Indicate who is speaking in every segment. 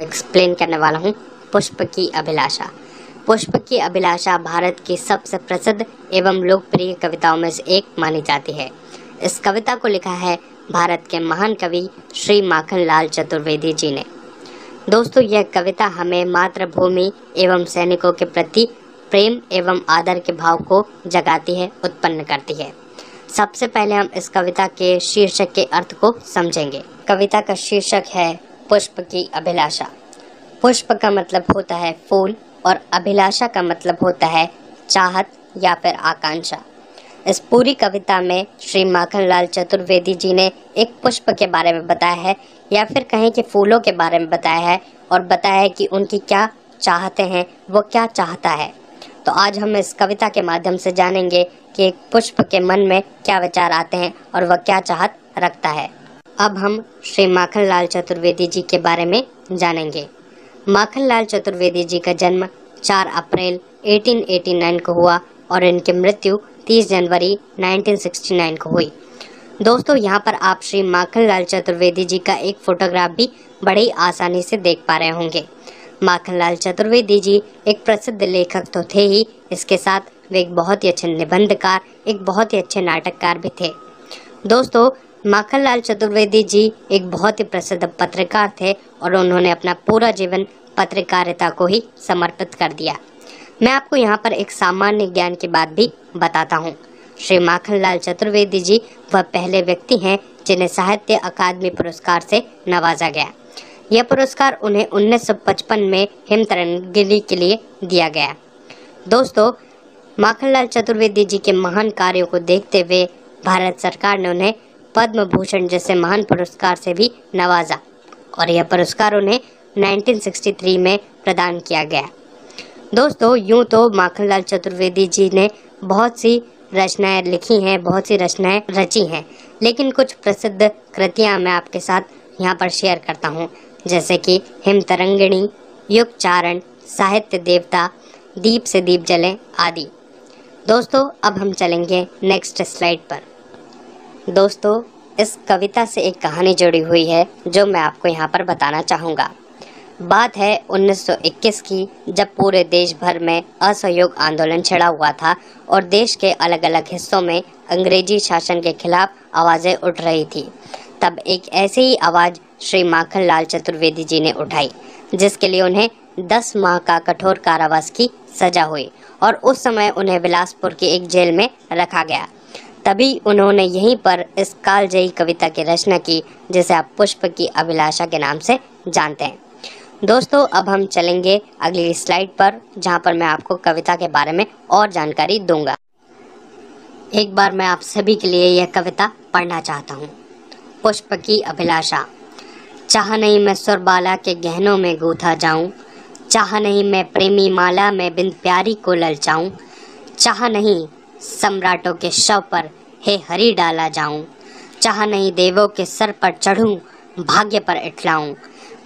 Speaker 1: Explain करने वाला हूँ पुष्प की अभिलाषा। पुष्प की अभिलाषा भारत की सबसे प्रसिद्ध एवं लोकप्रिय कविताओं में से एक मानी जाती है। इस कविता को लिखा है भारत के महान कवि श्री माखनलाल चतुर्वेदी जी ने। दोस्तों, यह कविता हमें मातृभूमि एवं सैनिकों के प्रति प्रेम एवं आदर के भाव को जगाती है, उत्पन्न करती है। सबसे पहले हम इस कविता के शीर्षक के अर्थ को समझेंगे। कविता का शीर्षक है पुष्प की अभिलाषा। पुष्प का मतलब होता है फूल और अभिलाषा का मतलब होता है चाहत या फिर आकांक्षा। इस पूरी कविता में श्री माखनलाल चतुर्वेदी जी ने एक पुष्प के बारे में बताया है, या फिर कहें कि फूलों के बारे में बताया है, और बताया है कि उनकी क्या चाहते हैं, वो क्या चाहता है। तो आज हम इस कविता के माध्यम से जानेंगे कि एक पुष्प के मन में क्या विचार आते हैं और वह क्या चाहत रखता है। अब हम श्री माखनलाल चतुर्वेदी जी के बारे में जानेंगे। माखनलाल चतुर्वेदी जी का जन्म 4 अप्रैल 1889 को हुआ और इनकी मृत्यु 30 जनवरी 1969 को हुई। दोस्तों, यहाँ पर आप श्री माखनलाल चतुर्वेदी जी का एक फोटोग्राफ भी बड़ी आसानी से देख पा रहे होंगे। माखनलाल चतुर्वेदी जी एक प्रसिद्ध लेखक तो थे ही, इसके साथ वे एक बहुत ही अच्छे निबंधकार, एक बहुत ही अच्छे नाटककार भी थे। दोस्तों, माखनलाल चतुर्वेदी जी एक बहुत ही प्रसिद्ध पत्रकार थे और उन्होंने अपना पूरा जीवन पत्रकारिता को ही समर्पित कर दिया। मैं आपको यहाँ पर एक सामान्य ज्ञान की बात भी बताता हूँ। श्री माखनलाल चतुर्वेदी जी वह पहले व्यक्ति हैं जिन्हें साहित्य अकादमी पुरस्कार से नवाजा गया। यह पुरस्कार उन्हें 1955 में हिमतरंगिणी के लिए दिया गया। दोस्तों, माखनलाल चतुर्वेदी जी के महान कार्यों को देखते हुए भारत सरकार ने उन्हें पद्म भूषण जैसे महान पुरस्कार से भी नवाजा और यह पुरस्कार उन्हें 1963 में प्रदान किया गया। दोस्तों, यूं तो माखनलाल चतुर्वेदी जी ने बहुत सी रचनाएं लिखी हैं, बहुत सी रचनाएं रची हैं, लेकिन कुछ प्रसिद्ध कृतियां मैं आपके साथ यहाँ पर शेयर करता हूँ, जैसे कि हिमतरंगिणी, युगचारण, साहित्य देवता, दीप से दीप जले आदि। दोस्तों, अब हम चलेंगे नेक्स्ट स्लाइड पर। दोस्तों, इस कविता से एक कहानी जुड़ी हुई है जो मैं आपको यहाँ पर बताना चाहूँगा। बात है 1921 की, जब पूरे देश भर में असहयोग आंदोलन छिड़ा हुआ था और देश के अलग अलग हिस्सों में अंग्रेजी शासन के खिलाफ आवाज़ें उठ रही थी। तब एक ऐसी ही आवाज़ श्री माखनलाल चतुर्वेदी जी ने उठाई, जिसके लिए उन्हें 10 माह का कठोर कारावास की सजा हुई और उस समय उन्हें बिलासपुर की एक जेल में रखा गया। तभी उन्होंने यहीं पर इस कालजयी कविता की रचना की, जिसे आप पुष्प की अभिलाषा के नाम से जानते हैं। दोस्तों, अब हम चलेंगे अगली स्लाइड पर, जहां पर मैं आपको कविता के बारे में और जानकारी दूंगा। एक बार मैं आप सभी के लिए यह कविता पढ़ना चाहता हूँ। पुष्प की अभिलाषा। चाह नहीं मैं सुरबाला के गहनों में गूथा जाऊं, चाह नहीं मैं प्रेमी माला में बिंद प्यारी को ललचाऊं, चाह नहीं सम्राटों के शव पर हे हरि डाला जाऊं, चाह नहीं देवों के सर पर चढ़ूं, भाग्य पर इठलाऊं।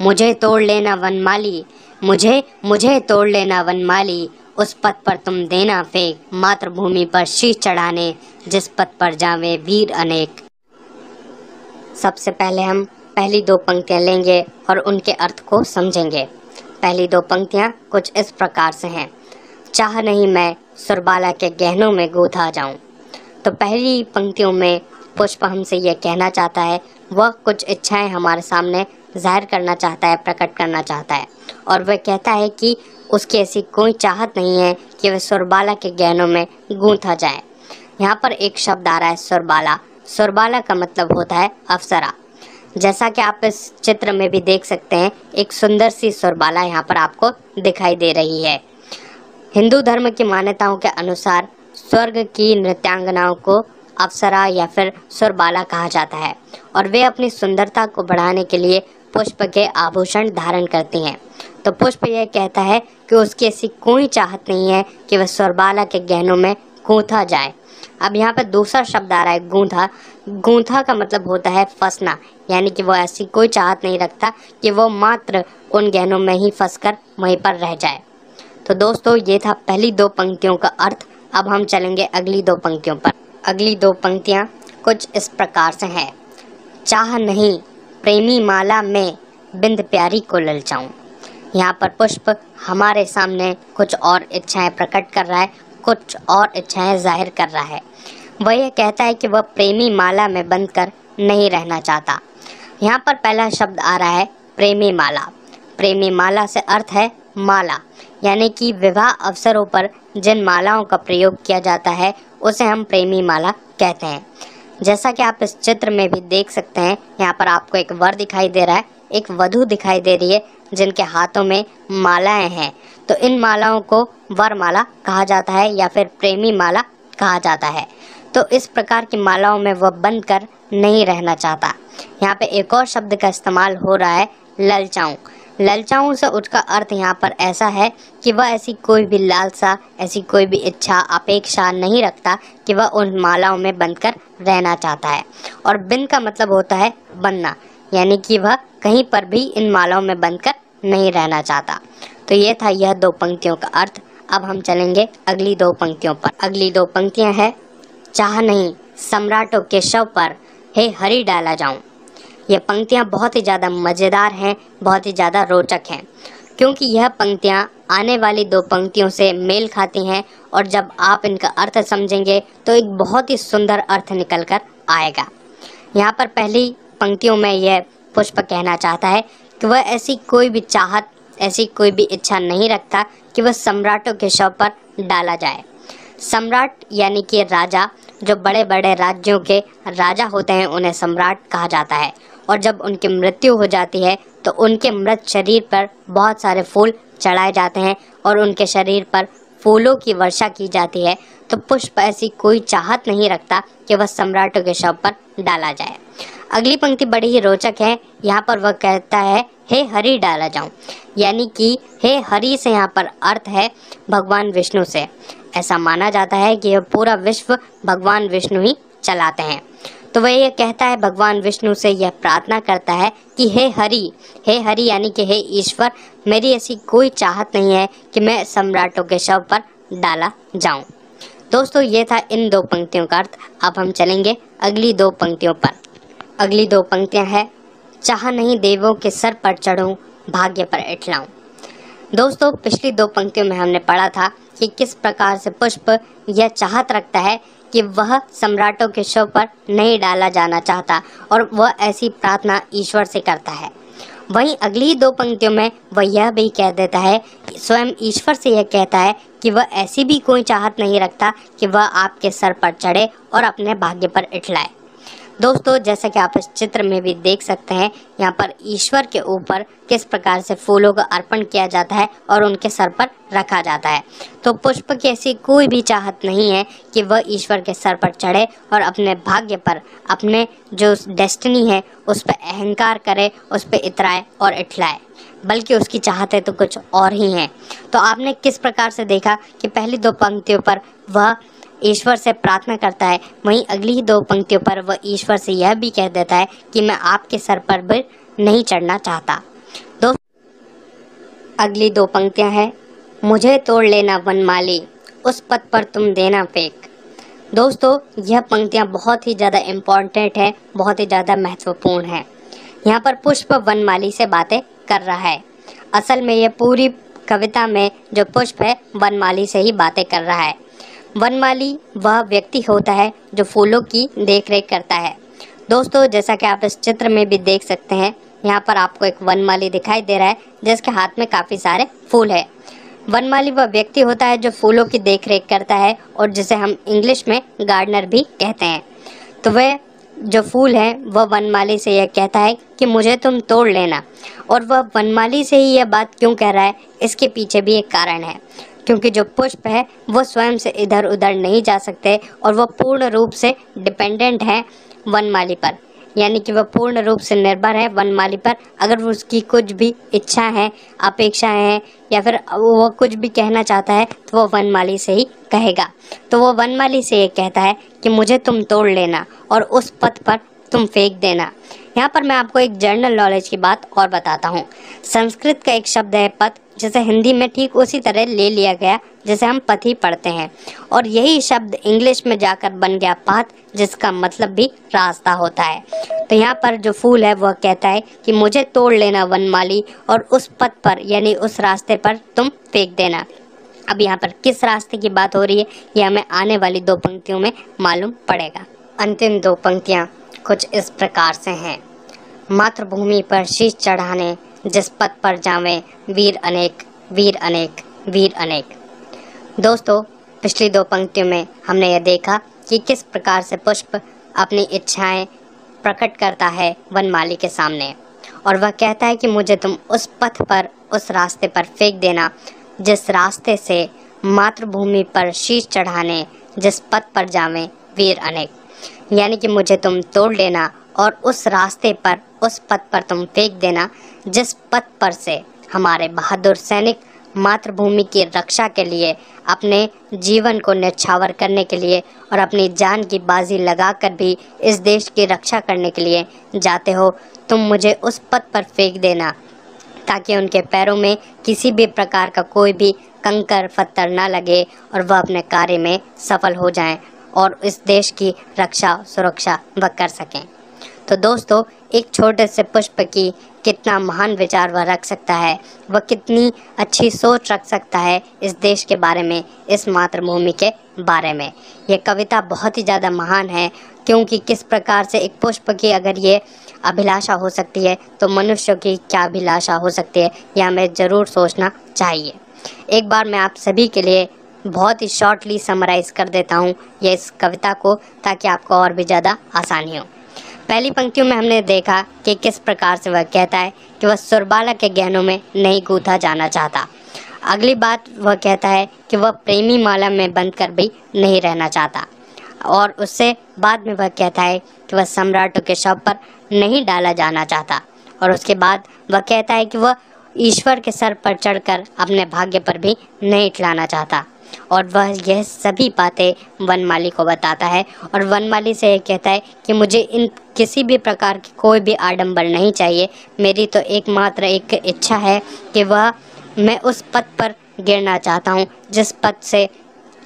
Speaker 1: मुझे तोड़ लेना वनमाली, मुझे तोड़ लेना वनमाली, उस पथ पर तुम देना फेंक, मातृभूमि पर शीश चढ़ाने, जिस पथ पर जावे वीर अनेक। सबसे पहले हम पहली 2 पंक्तियां लेंगे और उनके अर्थ को समझेंगे। पहली 2 पंक्तियां कुछ इस प्रकार से हैं। चाह नहीं मैं सुरबाला के गहनों में गूथा जाऊं। तो पहली पंक्तियों में पुष्प हमसे यह कहना चाहता है, वह कुछ इच्छाएं हमारे सामने जाहिर करना चाहता है, प्रकट करना चाहता है, और वह कहता है कि उसकी ऐसी कोई चाहत नहीं है कि वह सुरबाला के गहनों में गूंथा जाए। यहाँ पर एक शब्द आ रहा है सुरबाला। सुरबाला का मतलब होता है अप्सरा। जैसा कि आप इस चित्र में भी देख सकते हैं, एक सुंदर सी सुरबाला यहाँ पर आपको दिखाई दे रही है। हिंदू धर्म की मान्यताओं के अनुसार स्वर्ग की नृत्यांगनाओं को अप्सरा या फिर सुरबाला कहा जाता है और वे अपनी सुंदरता को बढ़ाने के लिए पुष्प के आभूषण धारण करती हैं। तो पुष्प यह कहता है कि उसकी ऐसी कोई चाहत नहीं है कि वह सुरबाला के गहनों में गूंथा जाए। अब यहाँ पर दूसरा शब्द आ रहा है गूंथा। गूंथा का मतलब होता है फंसना, यानी कि वो ऐसी कोई चाहत नहीं रखता कि वो मात्र उन गहनों में ही फंसकर वहीं पर रह जाए। तो दोस्तों, ये था पहली 2 पंक्तियों का अर्थ। अब हम चलेंगे अगली 2 पंक्तियों पर। अगली 2 पंक्तियाँ कुछ इस प्रकार से हैं। चाह नहीं प्रेमी माला में बिंद प्यारी को ललचाऊं। यहाँ पर पुष्प हमारे सामने कुछ और इच्छाएं प्रकट कर रहा है, कुछ और इच्छाएं जाहिर कर रहा है। वह यह कहता है कि वह प्रेमी माला में बंधकर नहीं रहना चाहता। यहाँ पर पहला शब्द आ रहा है प्रेमी माला। प्रेमी माला से अर्थ है माला, यानी कि विवाह अवसरों पर जिन मालाओं का प्रयोग किया जाता है उसे हम प्रेमी माला कहते हैं। जैसा कि आप इस चित्र में भी देख सकते हैं, यहाँ पर आपको एक वर दिखाई दे रहा है, एक वधू दिखाई दे रही है जिनके हाथों में मालाएं हैं। तो इन मालाओं को वरमाला कहा जाता है या फिर प्रेमी माला कहा जाता है। तो इस प्रकार की मालाओं में वह बंध कर नहीं रहना चाहता। यहाँ पे एक और शब्द का इस्तेमाल हो रहा है ललचाऊं। ललचाऊं से उसका अर्थ यहाँ पर ऐसा है कि वह ऐसी कोई भी लालसा, ऐसी कोई भी इच्छा, अपेक्षा नहीं रखता कि वह उन मालाओं में बंधकर रहना चाहता है। और बिन का मतलब होता है बंधना, यानी कि वह कहीं पर भी इन मालाओं में बंधकर नहीं रहना चाहता। तो ये था यह दो पंक्तियों का अर्थ। अब हम चलेंगे अगली दो पंक्तियों पर। अगली दो पंक्तियां हैं, चाह नहीं सम्राटों के शव पर हे हरि डाला जाऊं। ये पंक्तियां बहुत ही ज़्यादा मज़ेदार हैं, बहुत ही ज़्यादा रोचक हैं, क्योंकि यह पंक्तियां आने वाली दो पंक्तियों से मेल खाती हैं और जब आप इनका अर्थ समझेंगे तो एक बहुत ही सुंदर अर्थ निकल कर आएगा। यहाँ पर पहली पंक्तियों में यह पुष्प कहना चाहता है कि वह ऐसी कोई भी चाहत, ऐसी कोई भी इच्छा नहीं रखता कि वह सम्राटों के शव पर डाला जाए। सम्राट यानी कि राजा, जो बड़े बड़े राज्यों के राजा होते हैं उन्हें सम्राट कहा जाता है। और जब उनकी मृत्यु हो जाती है तो उनके मृत शरीर पर बहुत सारे फूल चढ़ाए जाते हैं और उनके शरीर पर फूलों की वर्षा की जाती है। तो पुष्प ऐसी कोई चाहत नहीं रखता कि वह सम्राटों के शव पर डाला जाए। अगली पंक्ति बड़ी ही रोचक है। यहाँ पर वह कहता है हे हरि डाला जाऊं, यानी कि हे हरि से यहाँ पर अर्थ है भगवान विष्णु से। ऐसा माना जाता है कि यह पूरा विश्व भगवान विष्णु ही चलाते हैं। तो वह यह कहता है, भगवान विष्णु से यह प्रार्थना करता है कि हे हरि यानी कि हे ईश्वर, मेरी ऐसी कोई चाहत नहीं है कि मैं सम्राटों के शव पर डाला जाऊं। दोस्तों, ये था इन दो पंक्तियों का अर्थ। अब हम चलेंगे अगली दो पंक्तियों पर। अगली दो पंक्तियां हैं, चाह नहीं देवों के सर पर चढ़ूं, भाग्य पर इठलाऊं। दोस्तों, पिछली दो पंक्तियों में हमने पढ़ा था कि किस प्रकार से पुष्प यह चाहत रखता है कि वह सम्राटों के शव पर नहीं डाला जाना चाहता और वह ऐसी प्रार्थना ईश्वर से करता है। वहीं अगली दो पंक्तियों में वह यह भी कह देता है, स्वयं ईश्वर से यह कहता है कि वह ऐसी भी कोई चाहत नहीं रखता कि वह आपके सर पर चढ़े और अपने भाग्य पर इठलाए। दोस्तों, जैसा कि आप इस चित्र में भी देख सकते हैं, यहाँ पर ईश्वर के ऊपर किस प्रकार से फूलों का अर्पण किया जाता है और उनके सर पर रखा जाता है। तो पुष्प की ऐसी कोई भी चाहत नहीं है कि वह ईश्वर के सर पर चढ़े और अपने भाग्य पर, अपने जो डेस्टिनी है उस पर अहंकार करे, उस पर इतराए और इठलाए, बल्कि उसकी चाहतें तो कुछ और ही हैं। तो आपने किस प्रकार से देखा कि पहली दो पंक्तियों पर वह ईश्वर से प्रार्थना करता है, वहीं अगली ही दो पंक्तियों पर वह ईश्वर से यह भी कह देता है कि मैं आपके सर पर भी नहीं चढ़ना चाहता। अगली दो पंक्तियां हैं, मुझे तोड़ लेना वनमाली, उस पथ पर तुम देना फेंक। दोस्तों, यह पंक्तियां बहुत ही ज़्यादा इम्पोर्टेंट है, बहुत ही ज़्यादा महत्वपूर्ण है। यहाँ पर पुष्प वनमाली से बातें कर रहा है। असल में यह पूरी कविता में जो पुष्प है वनमाली से ही बातें कर रहा है। वनमाली वह व्यक्ति होता है जो फूलों की देखरेख करता है। दोस्तों, जैसा कि आप इस चित्र में भी देख सकते हैं, यहाँ पर आपको एक वनमाली दिखाई दे रहा है जिसके हाथ में काफ़ी सारे फूल है। वनमाली वह व्यक्ति होता है जो फूलों की देखरेख करता है और जिसे हम इंग्लिश में गार्डनर भी कहते हैं। तो वह जो फूल है वह वनमाली से यह कहता है कि मुझे तुम तोड़ लेना। और वह वनमाली से ही यह बात क्यों कह रहा है, इसके पीछे भी एक कारण है, क्योंकि जो पुष्प है वो स्वयं से इधर उधर नहीं जा सकते और वह पूर्ण रूप से डिपेंडेंट है वनमाली पर, यानी कि वह पूर्ण रूप से निर्भर है वनमाली पर। अगर उसकी कुछ भी इच्छा है, अपेक्षाएं हैं या फिर वह कुछ भी कहना चाहता है तो वह वनमाली से ही कहेगा। तो वह वनमाली से ये कहता है कि मुझे तुम तोड़ लेना और उस पथ पर तुम फेंक देना। यहाँ पर मैं आपको एक जनरल नॉलेज की बात और बताता हूँ। संस्कृत का एक शब्द है पथ, जिसे हिंदी में ठीक उसी तरह ले लिया गया जैसे हम पथी पढ़ते हैं, और यही शब्द इंग्लिश में जाकर बन गया पाथ, जिसका मतलब भी रास्ता होता है। तो यहाँ पर जो फूल है वह कहता है कि मुझे तोड़ लेना वनमाली, और उस पथ पर यानी उस रास्ते पर तुम फेंक देना। अब यहाँ पर किस रास्ते की बात हो रही है यह हमें आने वाली 2 पंक्तियों में मालूम पड़ेगा। अंतिम 2 पंक्तियाँ कुछ इस प्रकार से हैं। मातृभूमि पर शीश चढ़ाने जिस पथ पर जावें वीर अनेक, वीर अनेक, वीर अनेक। दोस्तों, पिछली 2 पंक्तियों में हमने यह देखा कि किस प्रकार से पुष्प अपनी इच्छाएं प्रकट करता है वनमाली के सामने, और वह कहता है कि मुझे तुम उस पथ पर, उस रास्ते पर फेंक देना जिस रास्ते से मातृभूमि पर शीश चढ़ाने जिस पथ पर जावें वीर अनेक, यानी कि मुझे तुम तोड़ लेना और उस रास्ते पर, उस पथ पर तुम फेंक देना जिस पथ पर से हमारे बहादुर सैनिक मातृभूमि की रक्षा के लिए, अपने जीवन को न्यौछावर करने के लिए और अपनी जान की बाजी लगाकर भी इस देश की रक्षा करने के लिए जाते हो। तुम मुझे उस पथ पर फेंक देना ताकि उनके पैरों में किसी भी प्रकार का कोई भी कंकर पत्थर न लगे और वह अपने कार्य में सफल हो जाएं और इस देश की रक्षा सुरक्षा वह कर सकें। तो दोस्तों, एक छोटे से पुष्प की कितना महान विचार वह रख सकता है, वह कितनी अच्छी सोच रख सकता है इस देश के बारे में, इस मातृभूमि के बारे में। यह कविता बहुत ही ज़्यादा महान है, क्योंकि किस प्रकार से एक पुष्प की अगर ये अभिलाषा हो सकती है तो मनुष्य की क्या अभिलाषा हो सकती है, यह हमें ज़रूर सोचना चाहिए। एक बार मैं आप सभी के लिए बहुत ही शॉर्टली समराइज़ कर देता हूँ ये इस कविता को, ताकि आपको और भी ज़्यादा आसानी हो। पहली पंक्तियों में हमने देखा कि किस प्रकार से वह कहता है कि वह सुरबाला के गहनों में नहीं गूंथा जाना चाहता। अगली बात वह कहता है कि वह प्रेमी माला में बंद कर भी नहीं रहना चाहता, और उससे बाद में वह कहता है कि वह सम्राटों के शव पर नहीं डाला जाना चाहता, और उसके बाद वह कहता है कि वह ईश्वर के सर पर चढ़कर अपने भाग्य पर भी नहीं इठलाना चाहता। और वह यह सभी बातें वनमाली को बताता है, और वनमाली से यह कहता है कि मुझे इन किसी भी प्रकार की कोई भी आडंबर नहीं चाहिए। मेरी तो एकमात्र एक इच्छा है कि मैं उस पथ पर गिरना चाहता हूँ जिस पथ से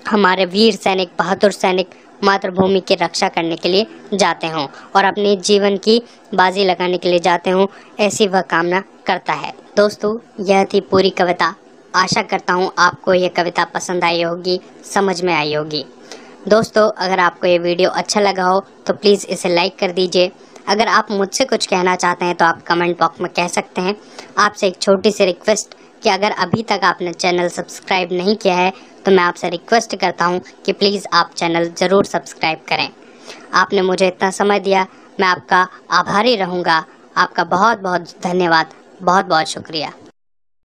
Speaker 1: हमारे वीर सैनिक, बहादुर सैनिक मातृभूमि की रक्षा करने के लिए जाते हों और अपने जीवन की बाजी लगाने के लिए जाते हों, ऐसी वह कामना करता है। दोस्तों, यह थी पूरी कविता। आशा करता हूँ आपको ये कविता पसंद आई होगी, समझ में आई होगी। दोस्तों, अगर आपको ये वीडियो अच्छा लगा हो तो प्लीज़ इसे लाइक कर दीजिए। अगर आप मुझसे कुछ कहना चाहते हैं तो आप कमेंट बॉक्स में कह सकते हैं। आपसे एक छोटी सी रिक्वेस्ट कि अगर अभी तक आपने चैनल सब्सक्राइब नहीं किया है तो मैं आपसे रिक्वेस्ट करता हूँ कि प्लीज़ आप चैनल ज़रूर सब्सक्राइब करें। आपने मुझे इतना समय दिया, मैं आपका आभारी रहूँगा। आपका बहुत बहुत धन्यवाद, बहुत बहुत शुक्रिया।